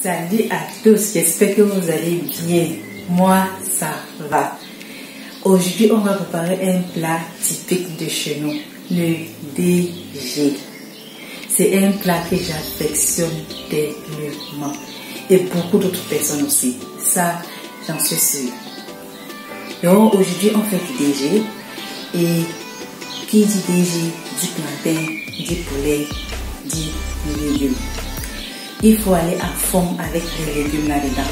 Salut à tous, j'espère que vous allez bien. Moi, ça va. Aujourd'hui, on va préparer un plat typique de chez nous, le DG. C'est un plat que j'affectionne tellement. Et beaucoup d'autres personnes aussi. Ça, j'en suis sûre. Donc, aujourd'hui, on fait du DG. Et qui dit DG, dit plantain, dit poulet, dit légumes. Il faut aller à fond avec les légumes là-dedans.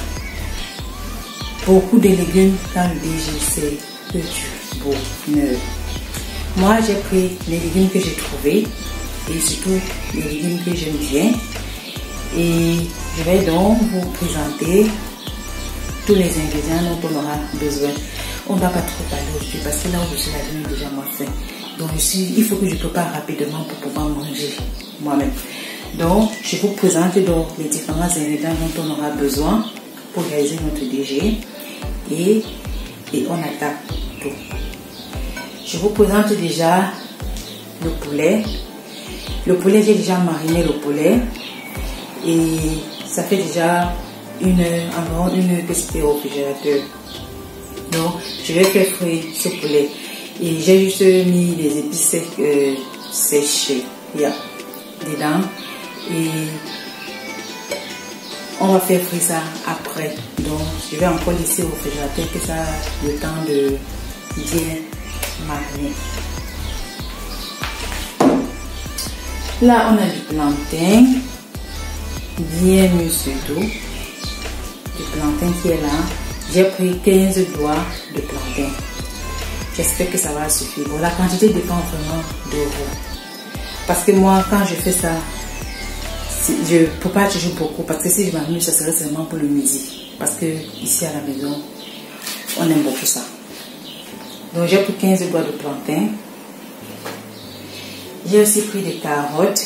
Beaucoup de légumes dans le DG, c'est du bonheur. Moi, j'ai pris les légumes que j'ai trouvés et surtout les légumes que j'aime bien. Et je vais donc vous présenter tous les ingrédients dont on aura besoin. On ne va pas trop parler aujourd'hui parce que là où je suis, la journée est déjà moins faim. Donc il faut que je prépare rapidement pour pouvoir manger moi-même. Donc, je vous présente donc les différents ingrédients dont on aura besoin pour réaliser notre DG et on attaque tout. Je vous présente déjà le poulet. Le poulet, j'ai déjà mariné le poulet et ça fait déjà environ une heure que c'était au réfrigérateur. Donc, je vais faire frire ce poulet et j'ai juste mis les épices séchées dedans. Et on va faire frire ça après. Donc, je vais encore laisser au réfrigérateur que ça a le temps de bien mariner. Là, on a du plantain, bien mûr surtout. Du plantain qui est là. J'ai pris 15 doigts de plantain. J'espère que ça va suffire. Bon, la quantité dépend vraiment de vous. Parce que moi, quand je fais ça, je ne peux pas toujours beaucoup parce que si je m'amuse, ça serait seulement pour le midi. Parce que ici à la maison, on aime beaucoup ça. Donc j'ai pris 15 doigts de plantain. J'ai aussi pris des carottes.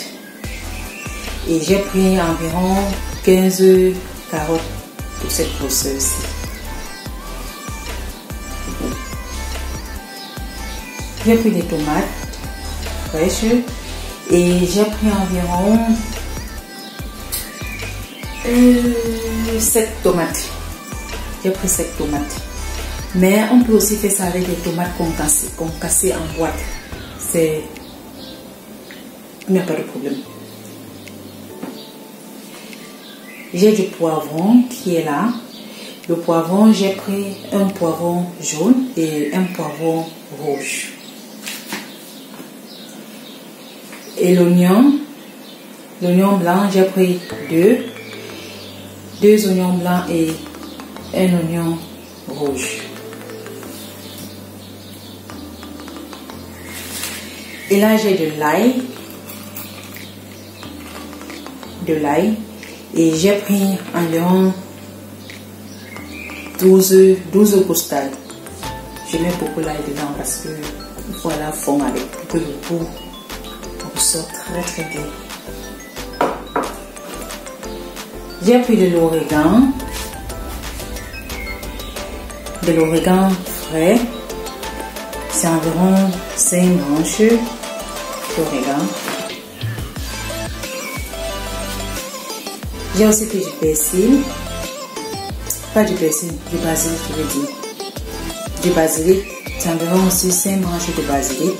Et j'ai pris environ 15 carottes pour cette grosseur-ci. J'ai pris des tomates fraîches. Et j'ai pris environ 7 tomates. J'ai pris 7 tomates. Mais on peut aussi faire ça avec des tomates concassées en boîte. Il n'y a pas de problème. J'ai du poivron qui est là. Le poivron, j'ai pris un poivron jaune et un poivron rouge. Et l'oignon blanc, j'ai pris deux oignons blancs et un oignon rouge. Et là, j'ai de l'ail. Et j'ai pris environ 12 gousses d'ail. Je mets beaucoup l'ail dedans parce que il faut aller à fond avec pour que le goût sort très très bien. J'ai pris de l'origan frais. C'est environ 5 branches d'origan. J'ai aussi pris du persil. Pas du persil, du basilic, je veux dire. Du basilic, c'est environ aussi 5 branches de basilic.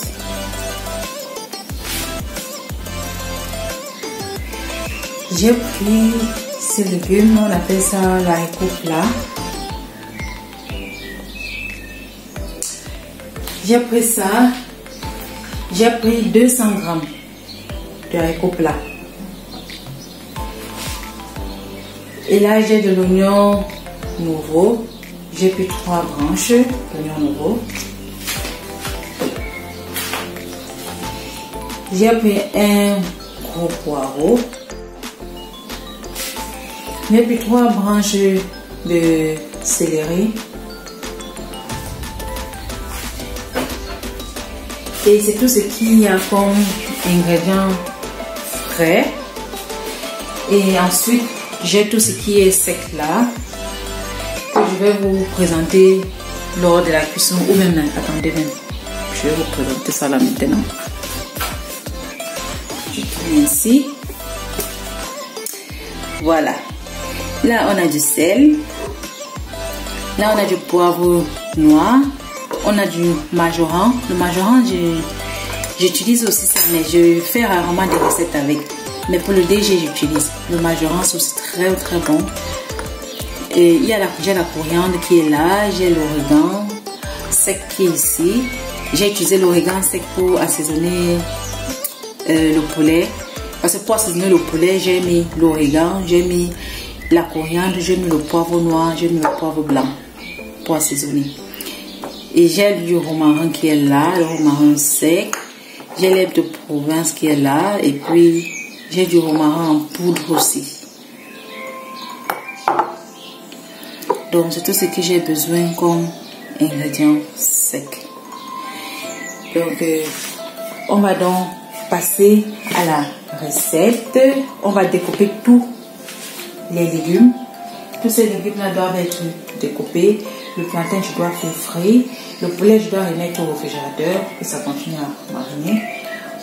J'ai pris ces légumes, on appelle ça l'haricot plat. J'ai pris ça, j'ai pris 200 grammes de haricot plat. Et là, j'ai de l'oignon nouveau. J'ai pris 3 branches d'oignon nouveau. J'ai pris un gros poireau. J'ai pris 3 branches de céleri. Et c'est tout ce qu'il y a comme ingrédients frais. Et ensuite, j'ai tout ce qui est sec là, que je vais vous présenter lors de la cuisson ou même, attendez même, je vais vous présenter ça là maintenant. Je tourne ainsi. Voilà. Là, on a du sel. Là, on a du poivre noir. On a du majoran. Le majoran, j'utilise aussi ça, mais je fais rarement des recettes avec. Mais pour le DG, j'utilise. Le majoran, c'est aussi très très bon. Et il y a j'ai la coriandre qui est là. J'ai l'origan sec qui est ici. J'ai utilisé l'origan sec pour assaisonner le poulet. Parce que pour assaisonner le poulet, j'ai mis l'origan, j'ai mis la coriandre, j'ai mis le poivre noir, j'ai mis le poivre blanc pour assaisonner. Et j'ai du romarin qui est là, le romarin sec. J'ai l'herbe de Provence qui est là. Et puis, j'ai du romarin en poudre aussi. Donc, c'est tout ce que j'ai besoin comme ingrédients secs. Donc, on va donc passer à la recette. On va découper tous les légumes. Tous ces légumes-là doivent être découpés. Le plantain, je dois faire frais. Le poulet, je dois le mettre au réfrigérateur pour que ça continue à mariner.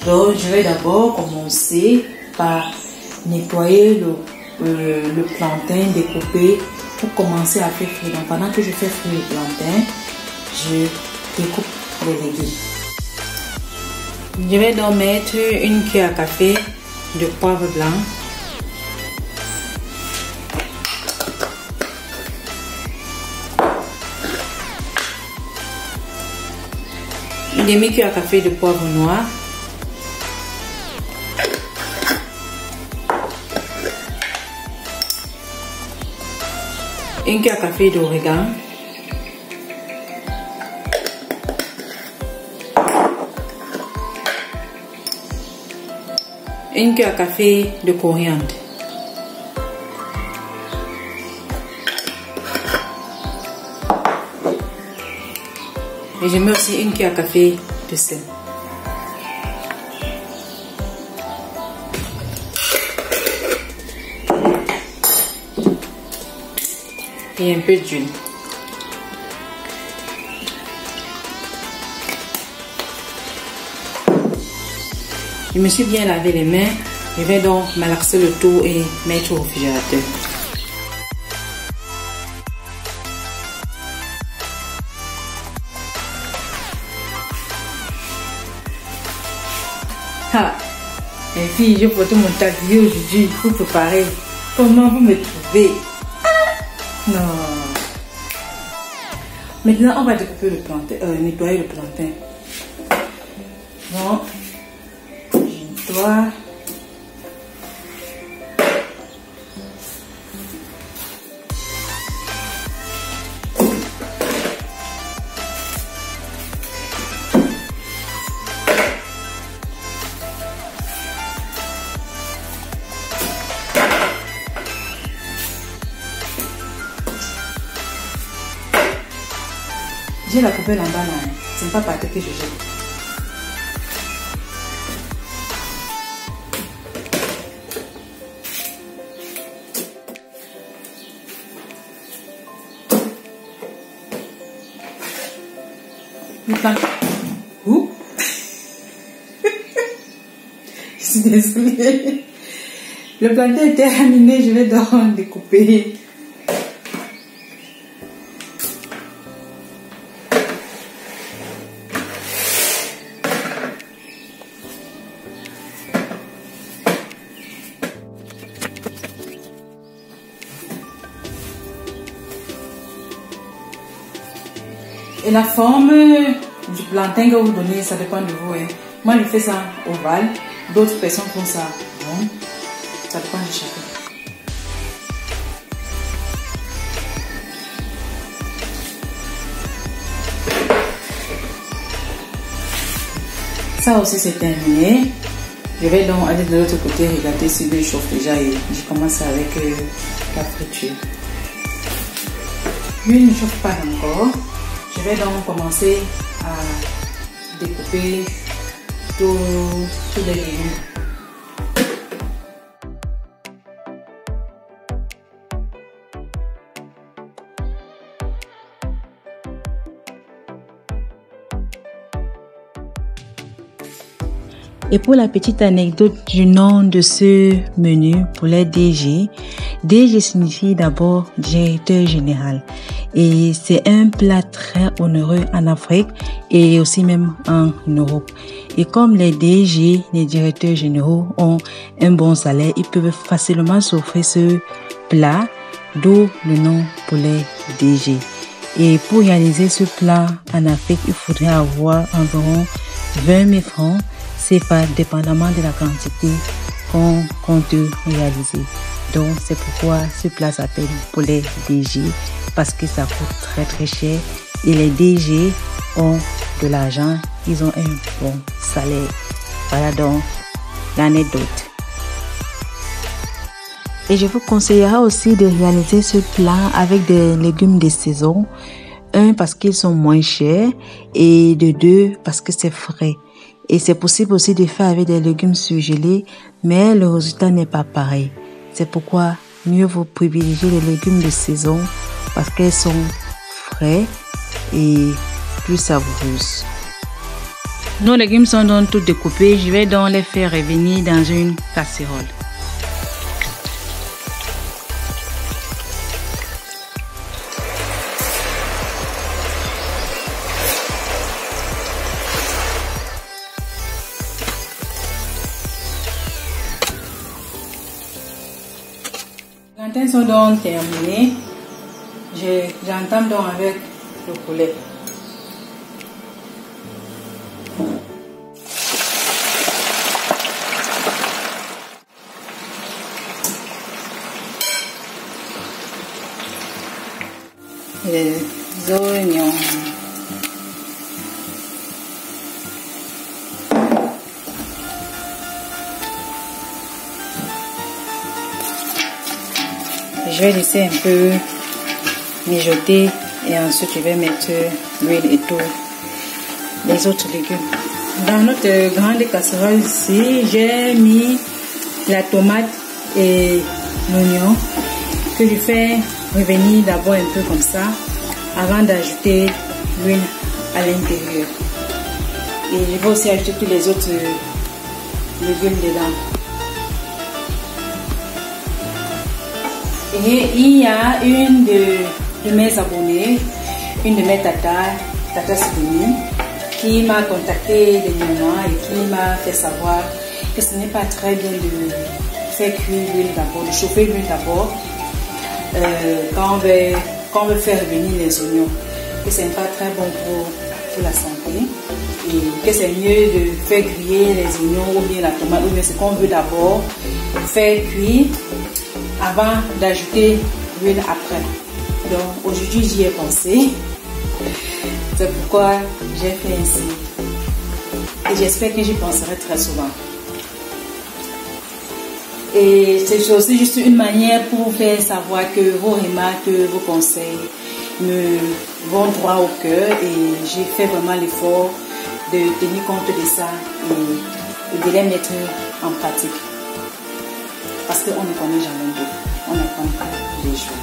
Donc, je vais d'abord commencer par nettoyer le plantain découpé pour commencer à faire frire. Donc, pendant que je fais frire le plantain, je découpe les légumes. Je vais donc mettre une cuillère à café de poivre blanc. Une demi-cuillère à café de poivre noir. Une cuillère à café d'origan. Une cuillère à café de coriandre. Et je mets aussi une cuillère à café de sel. Et un peu d'huile. Je me suis bien lavé les mains. Je vais donc malaxer le tout et mettre au réfrigérateur. Ah, les filles, je porte mon tablier aujourd'hui pour préparer. Comment vous me trouvez? Ah, non. Maintenant, on va découper le plantain, nettoyer le plantain. Donc, je nettoie. J'ai la coupelle en bas là, c'est pas par terre que je jette. Le plantain. Ouh. Je suis désolée. Le plantain est terminé, je vais donc découper. Et la forme du plantain que vous donnez, ça dépend de vous. Hein. Moi, je fais ça ovale. D'autres personnes font ça rond. Ça dépend de chacun. Ça aussi, c'est terminé. Je vais donc aller de l'autre côté, regarder si l'huile chauffe déjà et je commence avec la friture. L'huile ne chauffe pas encore. Je vais donc commencer à découper tous les légumes. Et pour la petite anecdote du nom de ce menu, poulet DG, DG signifie d'abord directeur général et c'est un plat très onéreux en Afrique et aussi même en Europe. Et comme les DG, les directeurs généraux, ont un bon salaire, ils peuvent facilement s'offrir ce plat, d'où le nom poulet DG. Et pour réaliser ce plat en Afrique, il faudrait avoir environ 20 000 francs CFA, dépendamment de la quantité qu'on compte réaliser. Donc, c'est pourquoi ce plat s'appelle poulet DG, parce que ça coûte très très cher et les DG ont de l'argent, ils ont un bon salaire. Voilà donc l'anecdote. Et je vous conseillerais aussi de réaliser ce plat avec des légumes de saison. Un, parce qu'ils sont moins chers et de deux, parce que c'est frais. Et c'est possible aussi de faire avec des légumes surgelés, mais le résultat n'est pas pareil. C'est pourquoi mieux vaut privilégier les légumes de saison parce qu'elles sont frais et plus savoureuses. Nos légumes sont donc tous découpés. Je vais donc les faire revenir dans une casserole. Les plantains sont donc terminés. J'entame donc avec le poulet. Les oignons. Je vais laisser un peu mijoter et ensuite je vais mettre l'huile et tout les autres légumes. Dans notre grande casserole ici, j'ai mis la tomate et l'oignon que je fais revenir d'abord un peu comme ça avant d'ajouter l'huile à l'intérieur. Et je vais aussi ajouter tous les autres légumes dedans. Et il y a une de mes abonnés, une de mes Tata Sidonie, qui m'a contacté dernièrement et qui m'a fait savoir que ce n'est pas très bien de faire cuire l'huile d'abord, de chauffer l'huile d'abord quand on veut faire revenir les oignons, que ce n'est pas très bon pour la santé et que c'est mieux de faire griller les oignons ou bien la tomate ou bien ce qu'on veut d'abord faire cuire avant d'ajouter l'huile après. Donc aujourd'hui j'y ai pensé, c'est pourquoi j'ai fait ainsi et j'espère que j'y penserai très souvent. Et c'est aussi juste une manière pour vous faire savoir que vos remarques, vos conseils me vont droit au cœur et j'ai fait vraiment l'effort de tenir compte de ça et de les mettre en pratique. Parce qu'on ne connaît jamais d'eau, on apprend les jours.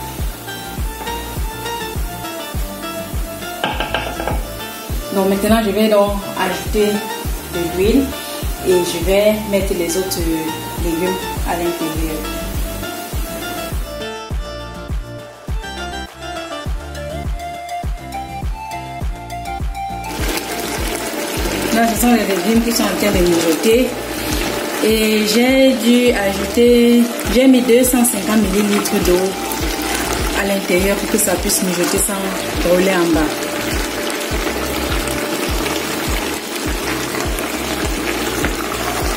Donc maintenant je vais donc ajouter de l'huile et je vais mettre les autres légumes à l'intérieur. Là ce sont les légumes qui sont en train de mijoter. Et j'ai mis 250 ml d'eau à l'intérieur pour que ça puisse mijoter sans rouler en bas.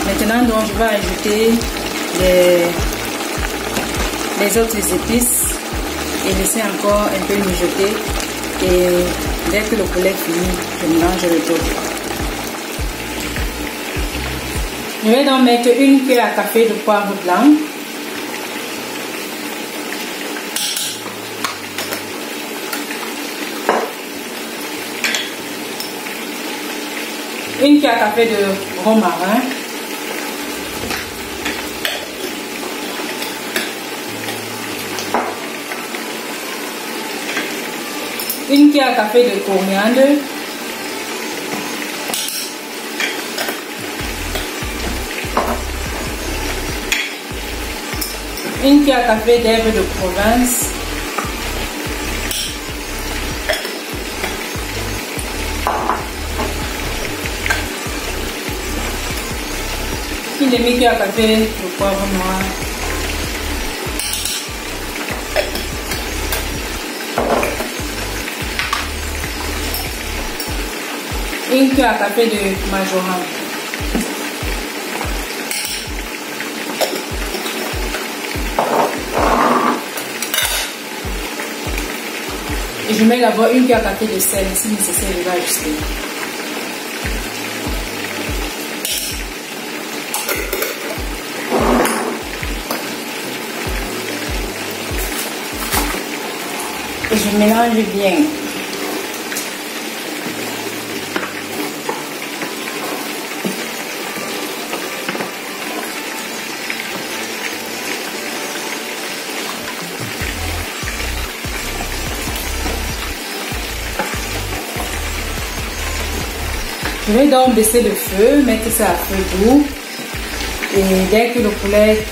Maintenant donc je vais ajouter les autres épices et laisser encore un peu mijoter et dès que le poulet finit, je mélange le tout. Je vais donc mettre une cuillère à café de poivre blanc. Une cuillère à café de romarin. Une cuillère à café de coriandre. Une cuillère à café d'herbes de Provence. Une demi-cuillère à café de poivre noir. Une cuillère à café de marjoram. Et je mets d'abord une cuillère à café de sel, si nécessaire, je vais ajuster. Et je mélange bien. Je vais donc baisser le feu, mettre ça à feu doux. Et dès que le poulet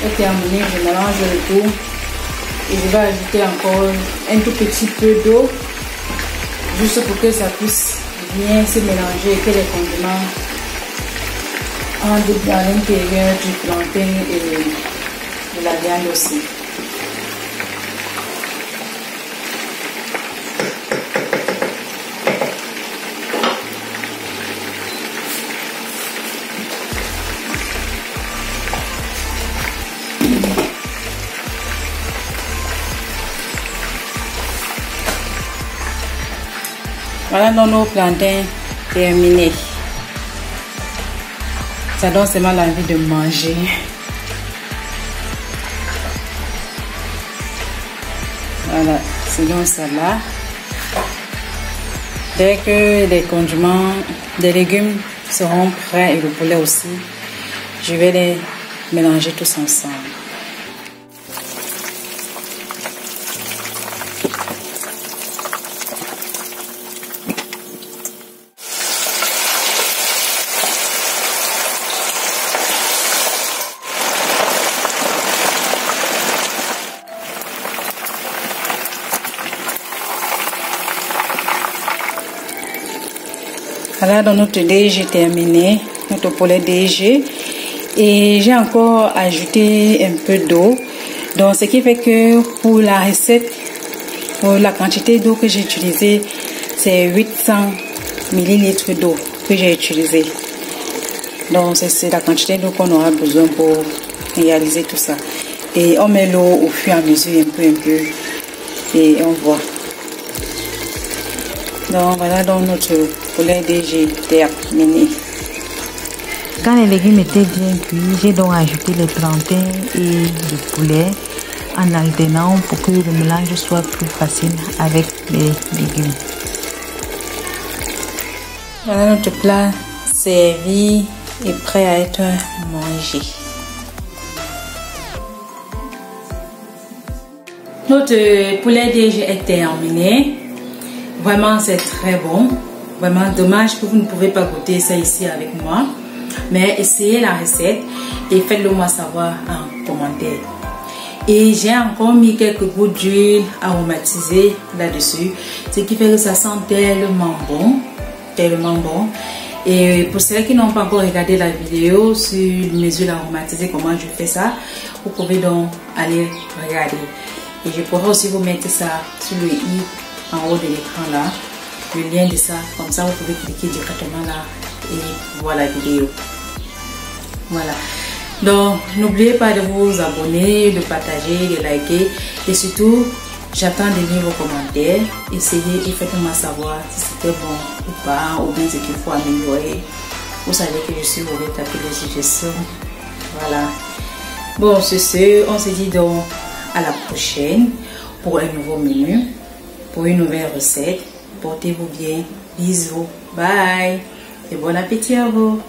est terminé, je mélange le tout. Et je vais ajouter encore un tout petit peu d'eau, juste pour que ça puisse bien se mélanger et que les condiments entrent dans l'intérieur du plantain et de la viande aussi. Voilà donc nos plantains terminés. Ça donne seulement l'envie de manger. Voilà, c'est donc ça là. Dès que les condiments, les légumes seront prêts et le poulet aussi, je vais les mélanger tous ensemble. Voilà, dans notre DG terminé, notre poulet DG, et j'ai encore ajouté un peu d'eau. Donc ce qui fait que pour la recette, pour la quantité d'eau que j'ai utilisée, c'est 800 ml d'eau que j'ai utilisé. Donc c'est la quantité d'eau qu'on aura besoin pour réaliser tout ça. Et on met l'eau au fur et à mesure, un peu, et on voit. Donc voilà donc notre poulet DG terminé. Quand les légumes étaient bien cuits, j'ai donc ajouté les plantains et le poulet en alternant pour que le mélange soit plus facile avec les légumes. Voilà notre plat servi et prêt à être mangé. Notre poulet DG est terminé. Vraiment, c'est très bon. Vraiment dommage que vous ne pouvez pas goûter ça ici avec moi. Mais essayez la recette et faites-le moi savoir en commentaire. Et j'ai encore mis quelques gouttes d'huile aromatisée là-dessus. Ce qui fait que ça sent tellement bon. Tellement bon. Et pour ceux qui n'ont pas encore regardé la vidéo sur mes huiles aromatisées, comment je fais ça, vous pouvez donc aller regarder. Et je pourrais aussi vous mettre ça sur le i en haut de l'écran là, le lien de ça, comme ça vous pouvez cliquer directement là et voir la vidéo. Voilà, donc n'oubliez pas de vous abonner, de partager, de liker et surtout j'attends de lire vos commentaires. Essayez et faites-moi savoir si c'était bon ou pas, ou bien ce qu'il faut améliorer. Vous savez que je suis ouverte à toutes les suggestions. Voilà, bon sur ce, on se dit donc à la prochaine pour un nouveau menu, pour une nouvelle recette. Portez-vous bien. Bisous. Bye. Et bon appétit à vous.